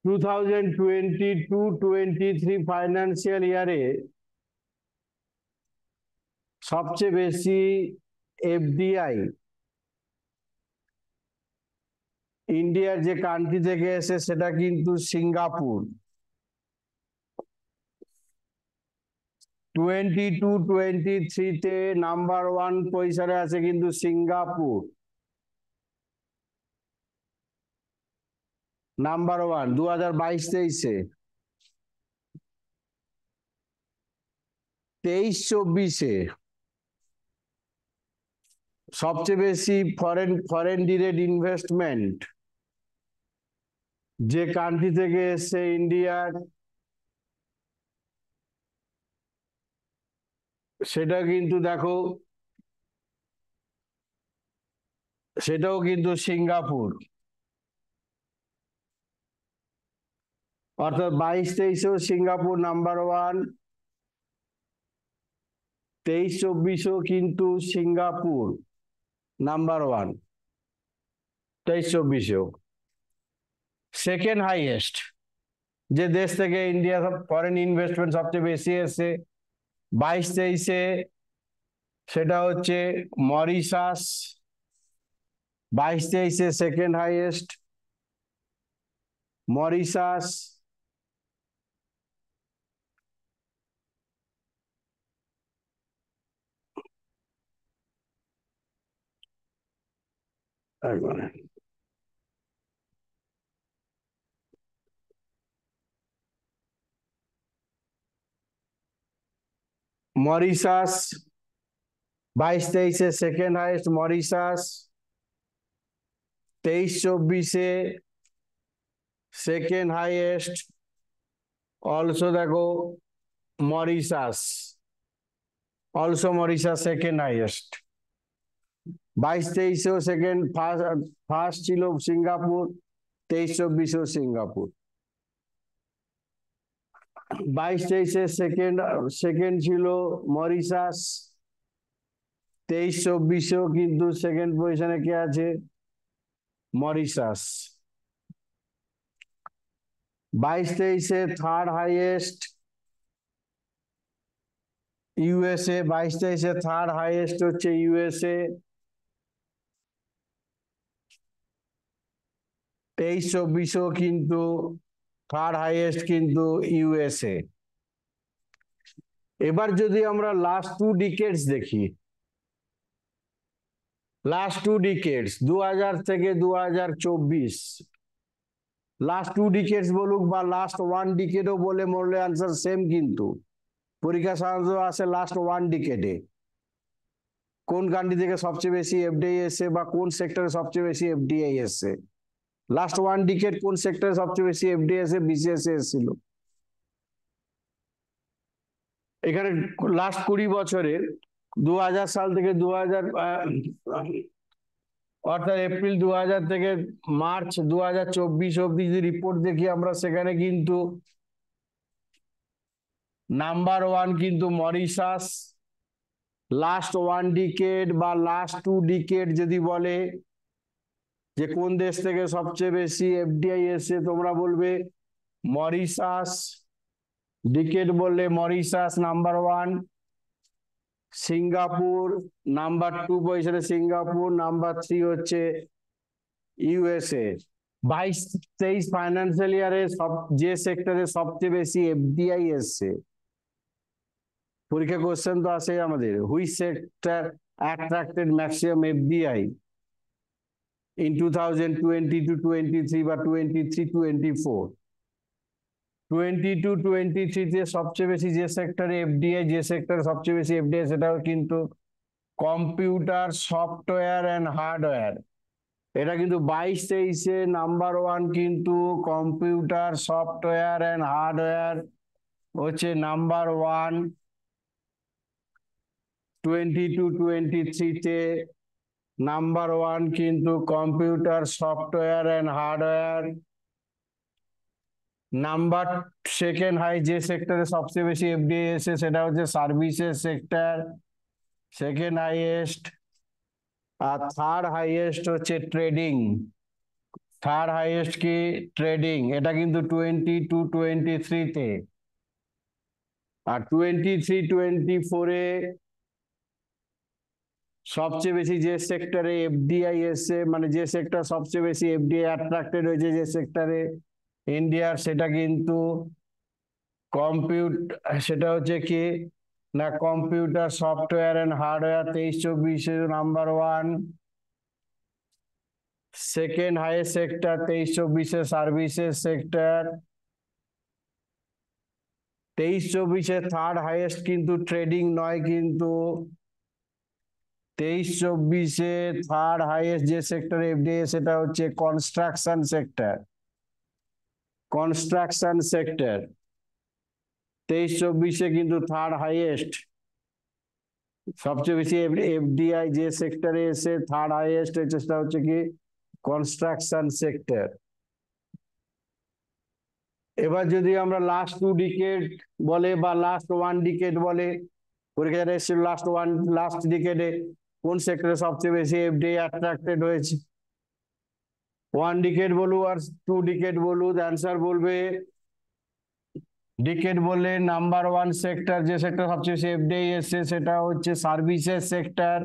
টু 2022-23 ফাইন্যান্সিয়াল ইয়ারে সবচেয়ে বেশি এফডিআই ইন্ডিয়ার যে কান্ট্রি থেকে এসে সেটা কিন্তু সিঙ্গাপুর। 22-23-তে নাম্বার 1 পজিশনে আছে কিন্তু সিঙ্গাপুর, নাম্বার 1 2022-23-এ। 23-24-এ সবচেয়ে বেশি ফরেন ডিরেক্ট ইনভেস্টমেন্ট যে কান্ট্রি থেকে এসে ইন্ডিয়ার, সেটা কিন্তু দেখো, সেটাও কিন্তু সিঙ্গাপুর। অর্থাৎ 22-23-এও সিঙ্গাপুর নাম্বার 1, 23-24-এও কিন্তু সিঙ্গাপুর নাম্বার 1, 23-24-এও। সেকেন্ড হাইয়েস্ট যে দেশ থেকে ইন্ডিয়া ফরেন ইনভেস্টমেন্ট সবচেয়ে বেশি এসে 22-23-এ, সেটা হচ্ছে মরিশাস। 22-23-এ সেকেন্ড হাইয়েস্ট মরিশাস। মরিশাস 22-23-এ সেকেন্ড হাইয়েস্ট মরিশাস। 23-24-এ সেকেন্ড হাইয়েস্ট অলসো দেখো Mauritius, also Mauritius second highest. 22-23-এও সেকেন্ড, ফার্স্ট ছিল সিঙ্গাপুর, 23-24-এও সিঙ্গাপুর। 22-23-এ সেকেন্ড ছিল মরিশাস, 23-24-এও কিন্তু সেকেন্ড পজিশনে কে আছে, মরিশাস। 22-23-এ থার্ড হাইয়েস্ট ইউএসএ, 22-23-এ থার্ড হাইয়েস্ট হচ্ছে ইউএসএ। 23-24-এও কিন্তু থার্ড হাইয়েস্ট কিন্তু ইউএসএ। এবার যদি আমরা লাস্ট 2 ডিকেডস দেখি, লাস্ট 2 ডিকেডস 2000 থেকে 2024, লাস্ট 2 ডিকেডস বলুক বা লাস্ট 1 ডিকেডও বলে মরলে আনসার সেম, কিন্তু পরীক্ষা সাধারণত আসে লাস্ট 1 ডিকেডে। কোন কান্ট্রি থেকে সবচেয়ে বেশি এফডিআই এসছে বা কোন সেক্টরে সবচেয়ে বেশি এফডিআই এসছে, লাস্ট 1 ডিকেড কোন সেক্টরে সবচেয়ে বেশি এফডিআই এসে বিসিএস এসেছিল। এখানে লাস্ট 20 বছরে 2000 সাল থেকে 2000 অর্থাৎ এপ্রিল 2000 থেকে মার্চ 2024 অব্দি যদি রিপোর্ট দেখি আমরা, সেখানে কিন্তু নাম্বার 1 কিন্তু মরিশাস। লাস্ট 1 ডিকেড বা লাস্ট 2 ডিকেড যদি বলে যে কোন দেশ থেকে সবচেয়ে বেশি এফডিআই এসে, তোমরা বলবে মরিশাস। ডিকেড বললে মরিশাস নাম্বার 1, সিঙ্গাপুর নাম্বার 2 পজিশনে, সিঙ্গাপুর নাম্বার 3 হচ্ছে ইউএসএ। 22-23 ফাইন্যান্সিয়াল ইয়ারে যে সেক্টরে সবচেয়ে বেশি এফডিআই এসছে, পরীক্ষা কোশ্চেন তো আসে আমাদের, which sector attracted maximum FDI in 2022-23 বা 23-24। 22-23 তে সবচেয়ে বেশি যে সেক্টরে এফডিআই, যে সেক্টরে সবচেয়ে বেশি এফডিআই সেটাও কিন্তু কম্পিউটার, সফটওয়্যার এন্ড হার্ডওয়্যার। এটা কিন্তু 22-23 নাম্বার 1 কিন্তু কম্পিউটার, সফটওয়্যার এন্ড হার্ডওয়্যার হচ্ছে নাম্বার 1। 22-23 তে নাম্বার 1 কিন্তু computer, software and hardware. Number second high যে সেক্টরে সবচেয়ে বেশি এফডিআই এসে সেটা হচ্ছে সার্ভিসেস সেক্টর, সেকেন্ড হাইয়েস্ট। আর থার্ড হাইয়েস্ট হচ্ছে ট্রেডিং। থার্ড হাইয়েস্ট কি ট্রেডিং, এটা কিন্তু 22-23 তে। আর 23-24 এ সবচেয়ে বেশি যে সেক্টরে এফডিআই এসে, মানে যে সেক্টর সবচেয়ে বেশি এফডিআই অ্যাট্রাক্টেড হয়েছে যে সেক্টরে ইন্ডিয়ার, সেটা কিন্তু সেটা হচ্ছে কি না computer, software and hardware 23-24 number 1। Second highest sector 23-24 services sector. 23-24 third highest কিন্তু ট্রেডিং নয়, কিন্তু 23-24 থার্ড হাইয়েস্ট যে সেক্টর এফডিআই সেটা হচ্ছে কনস্ট্রাকশন সেক্টর। কনস্ট্রাকশন সেক্টর 23-24 কিন্তু থার্ড হাইয়েস্ট, সবচেয়ে বেশি এফডিআই যে সেক্টরে এসে থার্ড হাইয়েস্ট হচ্ছে সেটা হচ্ছে কি কনস্ট্রাকশন সেক্টর। এবার যদি আমরা লাস্ট 2 ডিকেড বলে বা লাস্ট 1 ডিকেড বলে, পরীক্ষা এসেছিল লাস্ট ডিকেডে কোন সেক্টরে সবচেয়ে বেশি এফডিআই অ্যাট্রাক্টেড হয়েছে। 1 ডিকেড বলু আর 2 ডিকেড বলু, অ্যান্সার বলবে ডিকেড বললে নাম্বার 1 সেক্টর যে সেক্টর সবচেয়ে বেশি এফডিআই এসছে সেটা হচ্ছে সার্ভিসেস সেক্টর।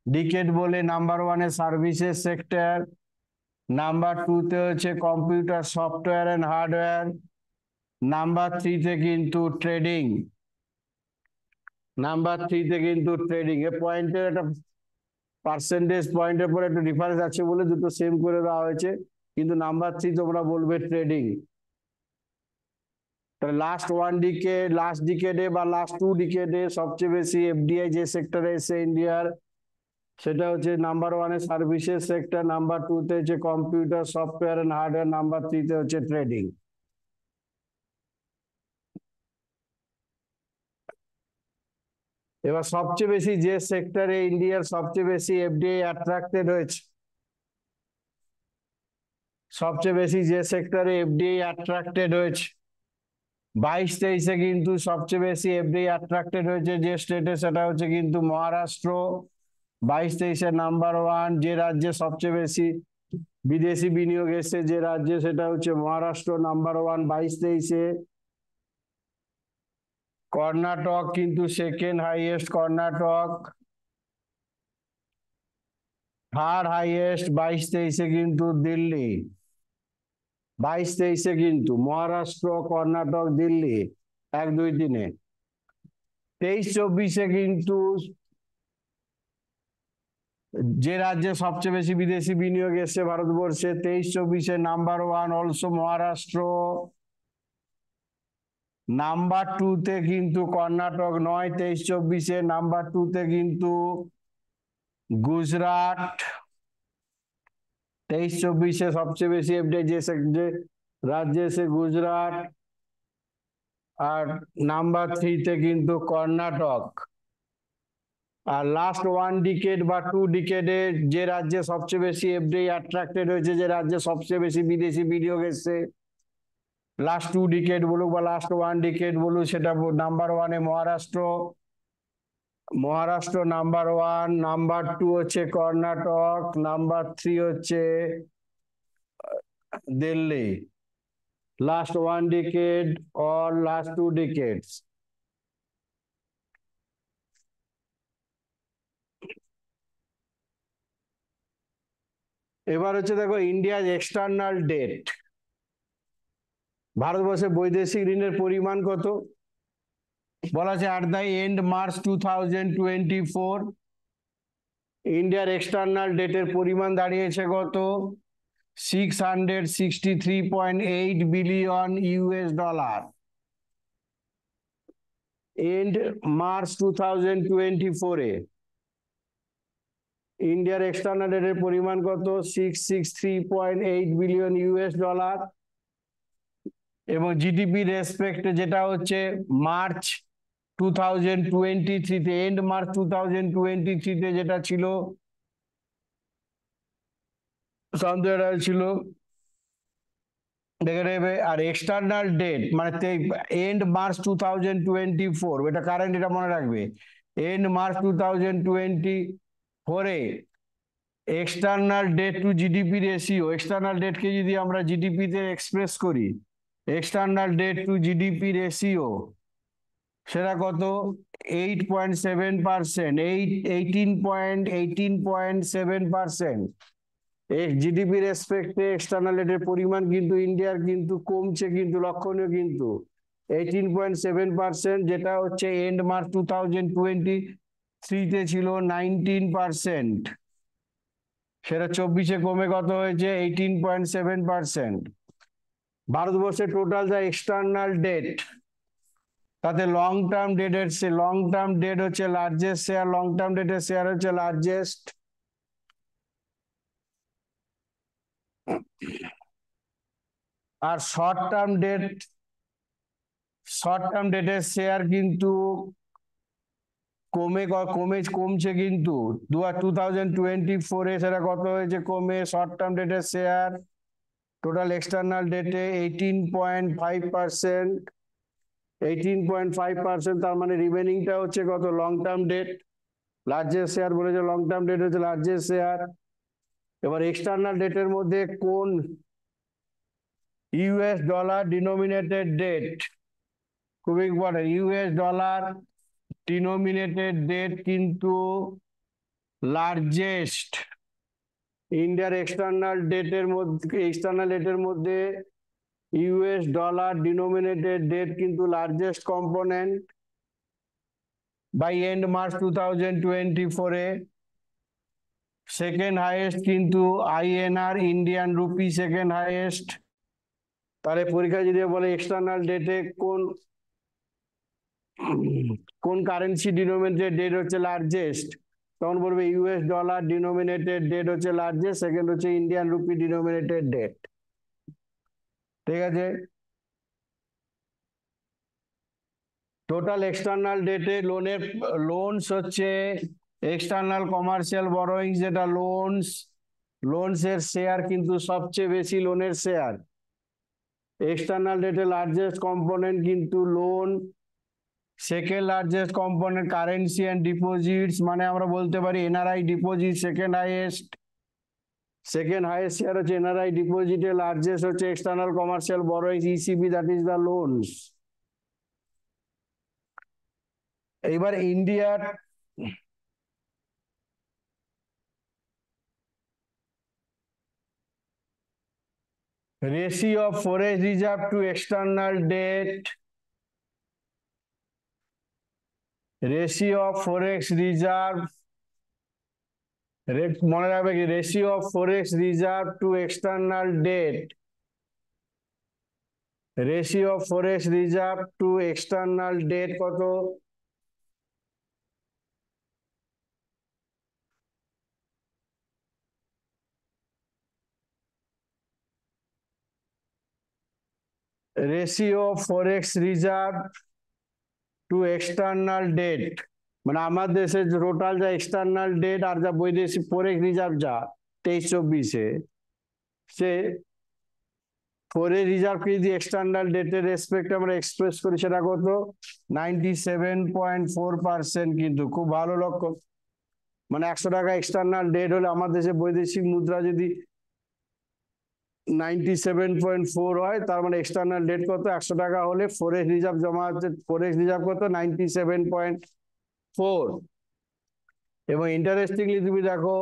ডিকেড বলে নাম্বার 1 এ সার্ভিসেস সেক্টর, নাম্বার 2 তে হচ্ছে computer, software and hardware, number 3 তে কিন্তু ট্রেডিং। নাম্বার 3 তে কিন্তু ট্রেডিং। এ পয়েন্টের একটা পার্সেন্টেজ পয়েন্টের পর একটা ডিফারেন্স আছে বলে দুটো সেম করে দেওয়া হয়েছে, কিন্তু নাম্বার 3 তোমরা বলবে ট্রেডিং। তাহলে লাস্ট ডিকেডে বা লাস্ট 2 ডিকেডে সবচেয়ে বেশি এফডিআই যে সেক্টরে এসে ইন্ডিয়ার, সেটা হচ্ছে নাম্বার 1 এ সার্ভিসেস সেক্টর, নাম্বার 2 তে হচ্ছে computer, software and hardware, number 3 তে হচ্ছে ট্রেডিং। এবার সবচেয়ে বেশি যে সেক্টরে ইন্ডিয়ার সবচেয়ে বেশি এফডিআই অ্যাট্রাক্টেড হয়েছে, সবচেয়ে বেশি যে সেক্টরে এফডিআই অ্যাট্রাক্টেড হয়েছে 22-23 কিন্তু সবচেয়ে বেশি এফডিআই অ্যাট্রাক্টেড হয়েছে যে স্টেটে, সেটা হচ্ছে কিন্তু মহারাষ্ট্র। 22-23 নাম্বার 1 যে রাজ্যে সবচেয়ে বেশি বিদেশি বিনিয়োগ এসছে যে রাজ্যে, সেটা হচ্ছে মহারাষ্ট্র নাম্বার 1 22-23। কর্ণাটক কিন্তু second highest, Karnataka. Third highest 22-23 কিন্তু দিল্লি। 22-23 কিন্তু মহারাষ্ট্র, কর্ণাটক, দিল্লি 1-2-3-এ। 23-24 কিন্তু যে রাজ্যে সবচেয়ে বেশি বিদেশি বিনিয়োগ এসছে ভারতবর্ষে, 23-24 নাম্বার 1 অলসো মহারাষ্ট্র। নাম্বার 2 তে কিন্তু কর্ণাটক নয় 23-24-এ, নাম্বার 2 তে কিন্তু গুজরাট 23-24-এ সবচেয়ে বেশি এফডিআই যে রাজ্যে এসে গুজরাট, আর নাম্বার 3 তে কিন্তু কর্ণাটক। আর লাস্ট 1 ডিকেড বা 2 ডিকেডে যে রাজ্যে সবচেয়ে বেশি এফডিআই অ্যাট্রাক্টেড হয়েছে, যে রাজ্যে সবচেয়ে বেশি বিদেশি বিনিয়োগ এসছে, লাস্ট 2 ডিকেড বলুক বা লাস্ট 1 ডিকেড বলুক, সেটা নাম্বার 1-এ মহারাষ্ট্র নাম্বার 1, নাম্বার 2 হচ্ছে কর্ণাটক, নাম্বার 3 হচ্ছে Delhi. Last 1 decade or last 2 decades। এবার হচ্ছে দেখো ইন্ডিয়ার এক্সটার্নাল ডেট। ভারতবর্ষে বৈদেশিক ঋণের পরিমাণ কত বলা আছে? at the end March 2024 ইন্ডিয়ার এক্সটার্নাল ডেটের পরিমাণ দাঁড়িয়েছে কত? $663.8 বিলিয়ন US। এন্ড মার্চ 2024-এ ইন্ডিয়ার এক্সটার্নাল ডেটের পরিমাণ কত? $663.8 বিলিয়ন US। এবং জিডিপি রেসপেক্টে যেটা হচ্ছে মার্চ 2023-তে, এন্ড মার্চ 2023-তে যেটা ছিল ছিল দেখে নেবে। আর এক্সটার্নাল ডেট মানে এন্ড মার্চ 2024, এটা কারেন্ট, এটা মনে রাখবে। এন্ড মার্চ 2024-এ external debt to GDP ratio, external ডেটকে যদি আমরা জিডিপিতে এক্সপ্রেস করি, external debt to GDP ratio সেটা কত? 8.7%, 18.7%। জিডিপি রেসপেক্টে এক্সটার্নাল ডেটের পরিমাণ কিন্তু ইন্ডিয়ার কিন্তু কমছে, কিন্তু লক্ষণীয়, কিন্তু 18.7%, যেটা হচ্ছে এন্ড মার্চ 2023-তে ছিল 19%, সেটা 24-এ কমে কত হয়েছে? 18.7%। ভারতবর্ষের টোটাল যা এক্সটার্নাল ডেট, তাতে লং টার্ম ডেটের লং টার্ম ডেট হচ্ছে লার্জেস্ট শেয়ার, লং টার্ম ডেটের শেয়ার হচ্ছে লার্জেস্ট। আর শর্ট টার্ম ডেটের শেয়ার কিন্তু কমছে, কিন্তু 2024-এ সেটা কত হয়েছে? কমে শর্ট টার্ম ডেটের শেয়ার টোটাল এক্সটার্নাল ডেটে 18.5%। 18.5%, তার মানে রিমেনিংটা হচ্ছে কত? Long term debt. Largest share বলেছে, লং টার্ম ডেট হচ্ছে লার্জেস্ট শেয়ার। এবার এক্সটার্নাল ডেটের মধ্যে কোন ইউএস ডলার ডিনোমিনেটেড ডেট, খুব important, US dollar denominated debt কিন্তু লার্জেস্ট। ইন্ডিয়ার এক্সটার্নাল ডেটের মধ্যে ইউএস ডলার ডিনোমিনেটেড ডেট কিন্তু largest component by end March 2024-এ। সেকেন্ড হাইয়েস্ট কিন্তু INR, Indian rupee second highest. তাহলে পরীক্ষা যদি বলে এক্সটার্নাল ডেটে কোন কারেন্সি ডিনোমিনেটেড ডেট হচ্ছে লার্জেস্ট, তখন বলবে ইউএস ডলার ডিনোমিনেটেড ডেট হচ্ছে লার্জেস্ট, সেকেন্ড হচ্ছে ইন্ডিয়ান রুপি ডিনোমিনেটেড ডেট। ঠিক আছে? টোটাল এক্সটার্নাল ডেটে লোনস হচ্ছে এক্সটার্নাল কমার্শিয়াল বরোয়িং, যেটা লোনস এর শেয়ার কিন্তু সবচেয়ে বেশি, লোনের শেয়ার। এক্সটার্নাল ডেটে লার্জেস্ট কম্পোনেন্ট কিন্তু loan, second largest component currency and deposits, মানে আমরা বলতে পারি NRI deposit second highest share হচ্ছে এনআরআই ডিপোজিটে, লার্জেস্ট হচ্ছে external commercial borrowing ECB, that is the loans. এবার ইন্ডিয়ার ratio of forex reserve to external debt, ratio of forex reserve, মনে রাখবে কি, ratio of forex reserve to external debt, ratio of forex reserve to external debt কত? Ratio of forex reserve to external debt মানে আমার দেশের total যা external date আর যা বৈদেশিক ফরেক্স রিজার্ভ যা 23-24-এ, সে ফরেক্স রিজার্ভকে যদি এক্সটার্নাল ডেটের রেসপেক্ট আমরা এক্সপ্রেস করি সেটা কত? 97.4%। কিন্তু খুব ভালো লক্ষণ, মানে 100 টাকা এক্সটার্নাল ডেট হলে আমার দেশে বৈদেশিক মুদ্রা যদি 97.4 হয়, তার মানে এক্সটার্নাল ডেট কত? 100 টাকা হলে ফরেক্স রিজার্ভ জমা হচ্ছে, ফরেক্স রিজার্ভ কত? 97.4। এবং ইন্টারেস্টিংলি তুমি দেখো,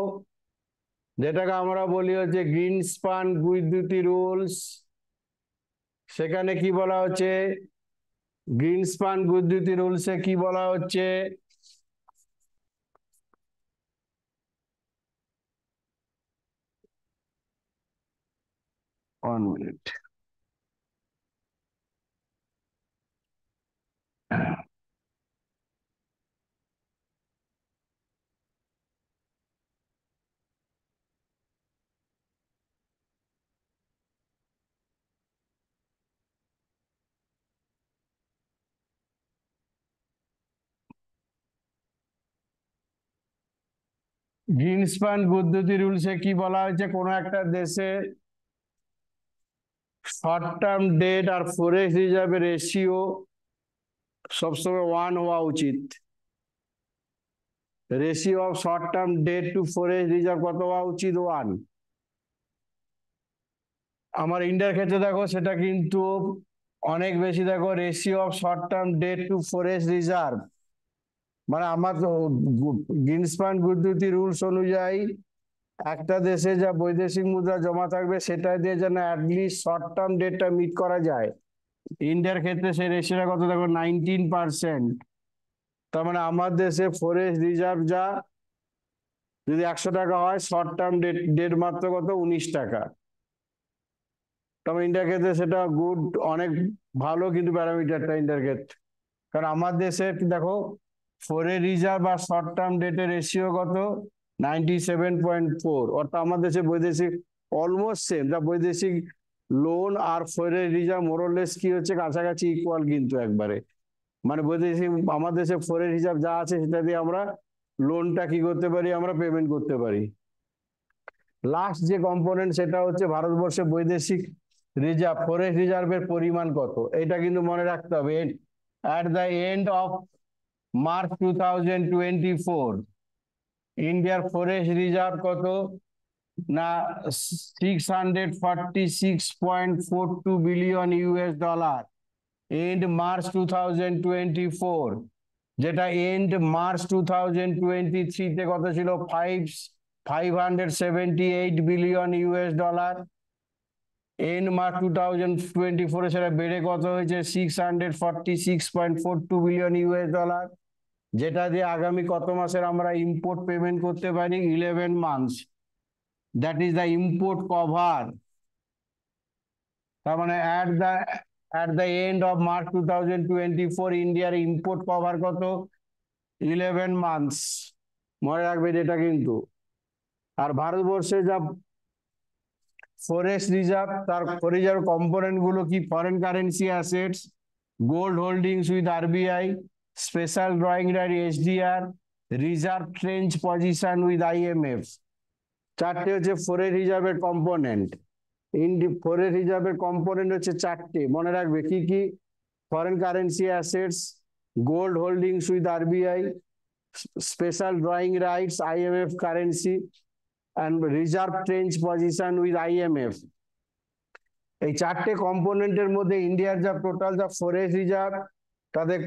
যেটাকে আমরা বলি হচ্ছে গ্রিনস্পান গুইদুতি রুলস, সেখানে কি বলা হচ্ছে? গ্রিনস্পান গুইদুতি রুলসে কি বলা হচ্ছে? One minute. গ্রিনস্পান পদ্ধতি রুলসে কি বলা হয়েছে? কোনো একটা দেশে শর্ট টার্ম ডেট আর ফরেক্স রিজার্ভের রেশিও সবসময় 1 হওয়া উচিত। Ratio of short term debt to forex reserve কত হওয়া উচিত? 1। আমার ইন্ডিয়ার ক্ষেত্রে দেখো সেটা কিন্তু অনেক বেশি। দেখো, ratio of short term debt to forex reserve মানে আমার গ্রিনস্পান পদ্ধতি রুলস অনুযায়ী একটা দেশে যা বৈদেশিক মুদ্রা জমা থাকবে সেটা দিয়ে যেন অ্যাটলিস্ট শর্ট টার্ম ডেটটা মিট করা যায়। ইন্ডিয়ার ক্ষেত্রে সেই রেশিওটা কত? দেখো, 19%। তার মানে আমার দেশে ফরেক্স রিজার্ভ যা যদি 100 টাকা হয়, শর্ট টার্ম ডেট মাত্র কত? 19 টাকা। তবে ইন্ডিয়ার ক্ষেত্রে সেটা গুড, অনেক ভালো কিন্তু প্যারামিটারটা ইন্ডিয়ার ক্ষেত্রে। কারণ আমার দেশে দেখো, ফরেক্স রিজার্ভ আর শর্ট টার্ম ডেটের রেশিও কত? 97.4। অর্থাৎ আমার দেশে বৈদেশিক অলমোস্ট সেম, যা বৈদেশিক লোন আর ফরেক্স রিজার্ভ মোরলেস কি হচ্ছে? কাছাকাছি ইকুয়াল কিন্তু একবারে। মানে বৈদেশিক আমার দেশে ফরেক্স রিজার্ভ যা আছে সেটা দিয়ে আমরা লোনটা কি করতে পারি? আমরা পেমেন্ট করতে পারি। লাস্ট যে কম্পোনেন্ট সেটা হচ্ছে ভারতবর্ষে বৈদেশিক রিজার্ভ, ফরেক্স রিজার্ভের পরিমাণ কত? এটা কিন্তু মনে রাখতে হবে। at the end of March 2024 ইন্ডিয়ার ফরেক্স রিজার্ভ কত? না, 646.42 billion US dollar end March 2024। যেটা এন্ড মার্চ 2023 তে কত ছিল? 578 billion US dollar. End March 2024 সেটা বেড়ে কত হয়েছে? 646.42 বিলিয়ন ইউএস ডলার, যেটা দিয়ে আগামী কত মাসের আমরা ইম্পোর্ট পেমেন্ট করতে পারি? 11 months. That is the import cover. তার মানে at the end of March 2024 ইন্ডিয়ার ইম্পোর্ট কভার কত? 11 মান্থস। মনে রাখবে এটা কিন্তু। আর ভারতবর্ষে যা ফরেক্স রিজার্ভ, তার রিজার্ভ কম্পোনেন্ট গুলো কি? Foreign currency assets, gold holdings with RBI, special drawing right SDR, reserve trench position with IMF. চারটে হচ্ছে ফরেক্স রিজার্ভের কম্পোনেন্ট। ফরেক্স রিজার্ভের কম্পোনেন্ট হচ্ছে চারটে, মনে রাখবে কি কি? Foreign currency assets, gold holdings with RBI, special drawing rights IMF currency, and reserve trench position with IMF। এই চারটে কম্পোনেন্টের মধ্যে ইন্ডিয়ার যা টোটাল যা ফরেক্স রিজার্ভ, তাদের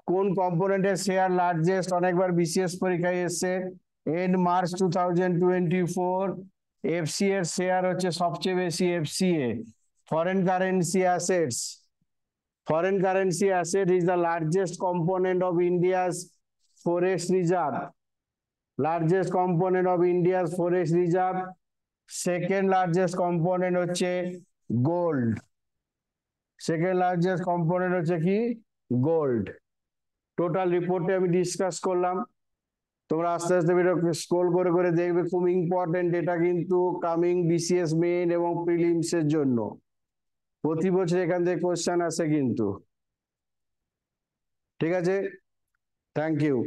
কোন কম্পোনেন্টের শেয়ার লার্জেস্ট? অনেকবার বিসিএস পরীক্ষায় এসছে। এন্ড মার্চ 2024 এফসি এর শেয়ার হচ্ছে সবচেয়ে বেশি। FCA, foreign currency assets. Foreign currency asset is the largest component of India's forex reserve. Largest component of India's forex reserve. Second largest component হচ্ছে gold. Second largest component হচ্ছে কি gold. Total রিপোর্টে আমি discuss করলাম, তোমরা আস্তে আস্তে scroll করে করে দেখবে, খুব ইম্পর্টেন্ট এটা কিন্তু কামিং বিসিএস মেইন এবং প্রিলিমস এর জন্য। প্রতি বছর এখান থেকে কোশ্চেন আসে কিন্তু। ঠিক আছে, থ্যাংক ইউ।